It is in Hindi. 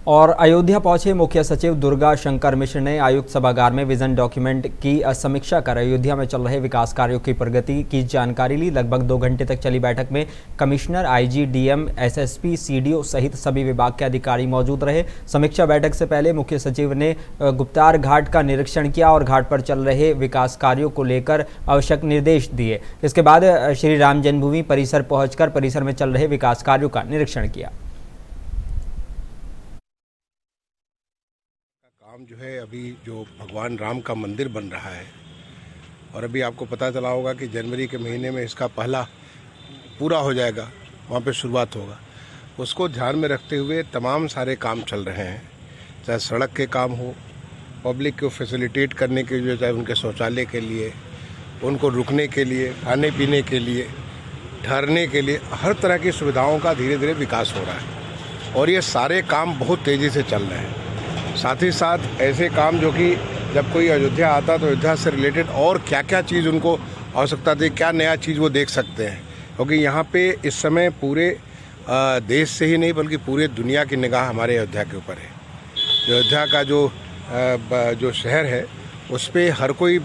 और अयोध्या पहुंचे मुख्य सचिव दुर्गा शंकर मिश्र ने आयुक्त सभागार में विजन डॉक्यूमेंट की समीक्षा कर अयोध्या में चल रहे विकास कार्यों की प्रगति की जानकारी ली। लगभग 2 घंटे तक चली बैठक में commissioner, IG, DM, SSP, CDO सहित सभी विभाग के अधिकारी मौजूद रहे। समीक्षा बैठक से पहले मुख्य सचिव ने गुप्तार घाट का निरीक्षण किया और घाट पर चल रहे विकास कार्यों को लेकर आवश्यक निर्देश दिए। इसके बाद श्री राम जन्मभूमि परिसर पहुंचकर परिसर में चल रहे विकास कार्यों का निरीक्षण किया। काम जो है, अभी जो भगवान राम का मंदिर बन रहा है और अभी आपको पता चला होगा कि जनवरी के महीने में इसका पहला पूरा हो जाएगा, वहाँ पे शुरुआत होगा। उसको ध्यान में रखते हुए तमाम सारे काम चल रहे हैं, चाहे सड़क के काम हो, पब्लिक को फैसिलिटेट करने के लिए, चाहे उनके शौचालय के लिए, उनको रुकने के लिए, खाने पीने के लिए, ठहरने के लिए, हर तरह की सुविधाओं का धीरे धीरे विकास हो रहा है और ये सारे काम बहुत तेज़ी से चल रहे हैं। साथ ही साथ ऐसे काम जो कि जब कोई अयोध्या आता तो अयोध्या से रिलेटेड और क्या क्या चीज़ उनको आवश्यकता थी, क्या नया चीज़ वो देख सकते हैं, क्योंकि यहाँ पे इस समय पूरे देश से ही नहीं बल्कि पूरे दुनिया की निगाह हमारे अयोध्या के ऊपर है। अयोध्या का जो शहर है उस पर हर कोई